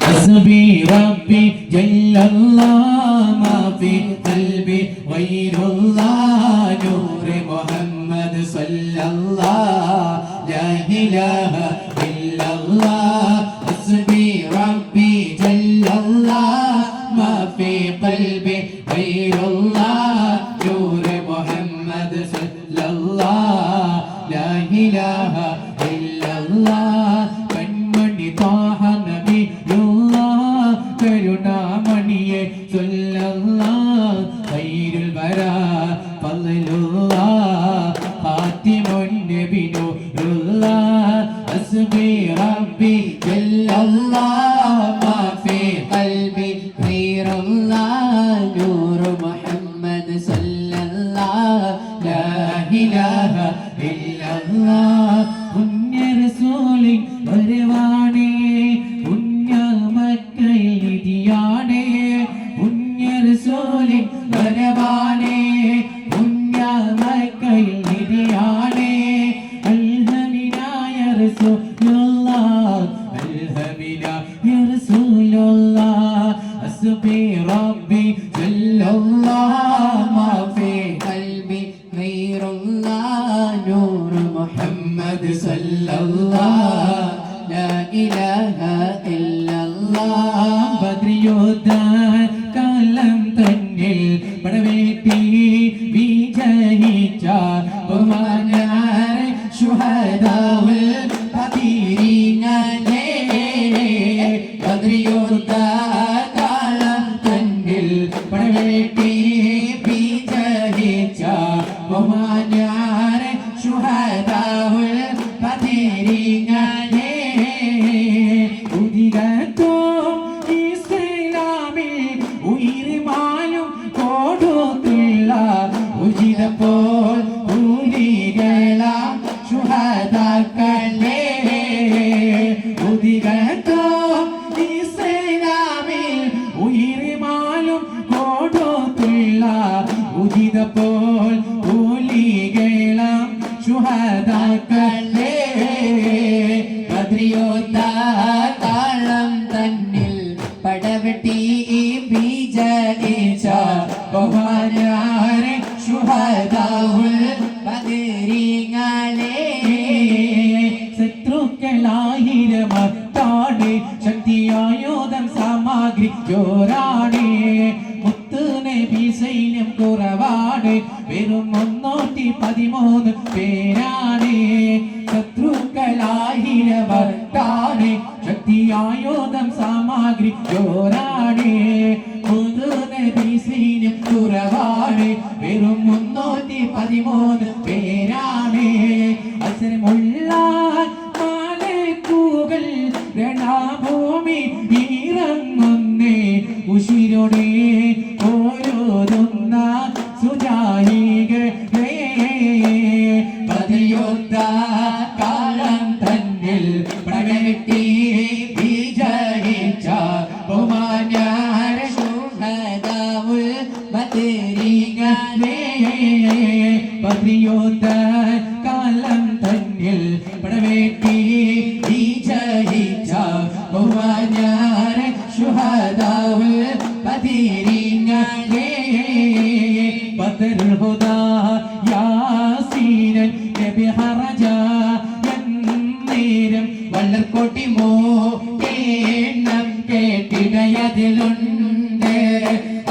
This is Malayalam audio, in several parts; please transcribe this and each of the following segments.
حسبي ربي جل الله ما في قلبي غير الله نور محمد صلى الله لا إله إلا الله حسبي ربي جل الله ما في قلبي غير الله نور محمد صلى الله لا إله إلا الله كنمني طه نبي الله كرنامني صلى الله خير البراء فضل الله خاتم النبي نور الله حسبي ربي جل الله ما في قلبي غير الله نور محمد صلى الله لا إله إلا الله പുണ്യ റസൂലിൻ വരവാണേ പുണ്യ മക്കയിൽ നിധിയാണേ പുണ്യ റസൂലിൻ വരവാണേ പുണ്യ മക്കയിൽ നിധിയാണേ അൽഹമിനായ റസൂലുള്ളാഹ് അൽഹമിനായ റസൂലുള്ളാഹ് ഹസ്ബി റബ്ബി ജല്ലല്ലാഹ് മാ ഫീ ഖൽബി ഗൈറുല്ലാഹ് നൂർ മുഹമ്മദ് സല്ലല്ലാഹ് ലാ ഇലാഹ ഇല്ലല്ലാഹ് ബദ്രിയുദ്ധ കാലം തന്നിൽ പടവേറ്റി വിജയിച്ച ബഹുമാന്യരെ ശുഹദാവുൽ ബദരീങ്ങളെ ബദ്രിയുദ്ധ കാലം തന്നിൽ പടവേറ്റി വിജയിച്ച ബഹുമാന്യരെ ശുഹദാവുൽ ബദരീങ്ങളെ ഉദികത്തോ ഇസ്ലാമിൽ ഉയിർമാലും കൊടുത്തുള്ള ഉചിതപ്പോൾ ഉലികളാം ശുഹദാക്കളെ ഉദികത്തോ ഇസ്ലാമിൽ ഉയിർമാലും കൊടുത്തുള്ള ഉചിതപ്പോൾ ഉലികളാം ശുഹദാക്കളെ ബദ്രിയോദ്ധ കാലം തന്നിൽ പടവെട്ടി വിജയിച്ച ബഹുമാന്യരെ ശുഹദാവുൽ ബദരീങ്ങളെ ശത്രുക്കളായിരമത്താണ് ശക്തിയായുധം സാമഗ്രി ചോരാണ് മുത്ത് നബി സൈന്യം കുറവാണ് വെറും 313 പേരാണ് ശത്രുക്കളായിരമത്താണ് ശക്തിയായുധം സാമഗ്രി ചോരാണ് മുത്ത് നബി സൈന്യം കുറവാണ് വെറും 313 പേരാണ് അസരമുള്ള മാലക്കൂകൾ രണഭൂമി ഇറങ്ങുന്നേ ഉശിരോടെ ഓരോരുന്ന സുജായികളെ ബദ്രിയുദ്ധ കാലം തന്നിൽ പടവെട്ടി വിജയിച്ച ബഹുമാന്യരെ ശുഹദാവുൽ ബദരീങ്ങളെ ബദ്രിയുദ്ധ കാലം തന്നിൽ പടവെട്ടി വിജയിച്ച ബഹുമാന്യരെ ശുഹദാവുൽ ബദരീങ്ങളെ ബദറുൽ ഹുദാ യാസീനൻ നബി ഹറജ എന്നേരം വള്ളർക്കോട്ടി മോണം കേട്ടിടയതിലുണ്ട്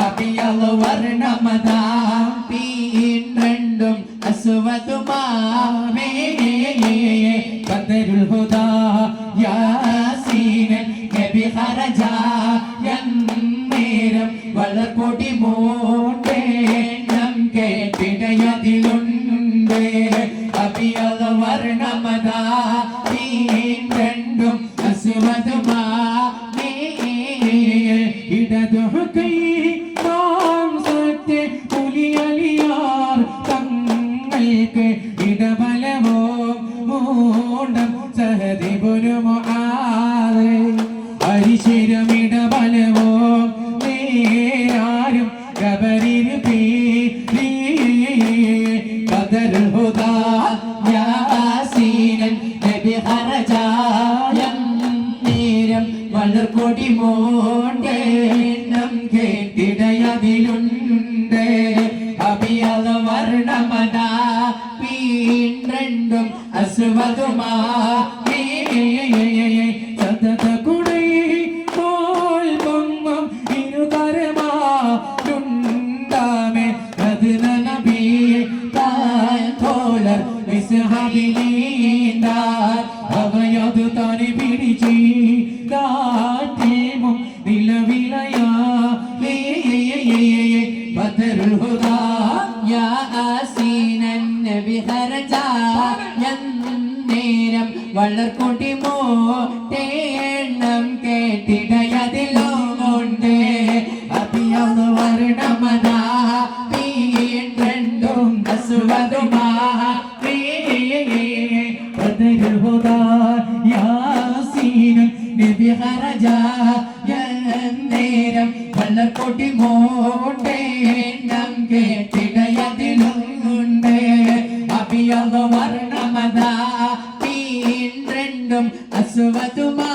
അബിയൽ വർണ്ണമതാം പീണ്ടണ്ടും അസ്വതുമാവേ ബദറുൽ ഹുദാ യാസീനൻ നബി ഹറജ എന്നേരം വള്ളർക്കോട്ടി മോണം കേട്ടിടയതിലുണ്ട് അബിയൽ വർണ്ണമതാ പീണ്ടണ്ടും അസ്വതുമാവേ ഇടതു കൈ നാം സത്യ പുലിയലിയാർ തങ്ങൾക്ക് ഇടബലമോ മൂണ്ടം സഹദിബുനു മുആദ് അരിശിരമിടബലമോ നേരാരും ഗബരിൽ പീരി ബദറുൽ ഹുദാ യാസീനൻ നബി ഹറജ എന്നേരം വളർക്കോടി കൊടി മോണ്ടേ നം കേട്ടിടയതിലുണ്ട് അഭിയത വർണ്ണമതാ പീണ്ടണ്ടും അസുവതുമാ സതത കുടൈ പോൽ പൊങ്ങും ഇരുകരമാലുണ്ടാമേ അതിന നബിയെ താൻ തോലർ വിസ്ഹബിലീന്താർ അവയതു തനി പിടിച്ചി ദാറ്റേമും നിലവിലയാ ബദറുൽ ഹുദാ യാ ആസീനൻ നബി ഹർജാ നേരം വളർക്കൊടി മോട്ടേണ്ണം കേട്ടിടയതിലുമുണ്ട് അഭിയത വർണ്ണമതാ പീണ്ടണ്ടും അസുവതുമാ ബദറുൽ ഹുദാ യാസീൻ നബി ഖറജാ നേരം വളർക്കൊടി മോട്ടേണ്ണം കേട്ടിടയതിലുമുണ്ട് അഭിയത വർണ്ണമതാ പീണ്ടണ്ടും അസുവതുമാ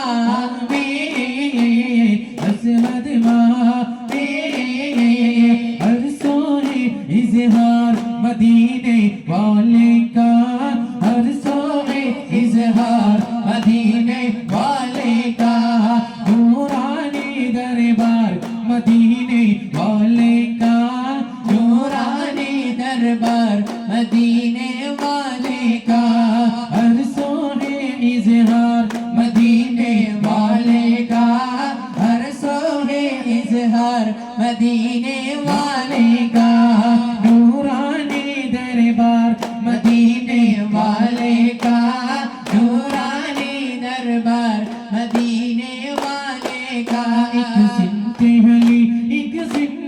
أسود ما अरसों इज़हार मदीने वाले का अरसों इज़हार मदीने वाले का नूरानी दरबार मदीने वाले का नूरानी दरबार मदीने वाले का अरसों इज़हार मदीने वाले का हर सोहे इजहार मदीने वाले का नूरानी दरबार मदीने वाले का नूरानी दरबार मदीने वाले का एक सिमते हली एक सिम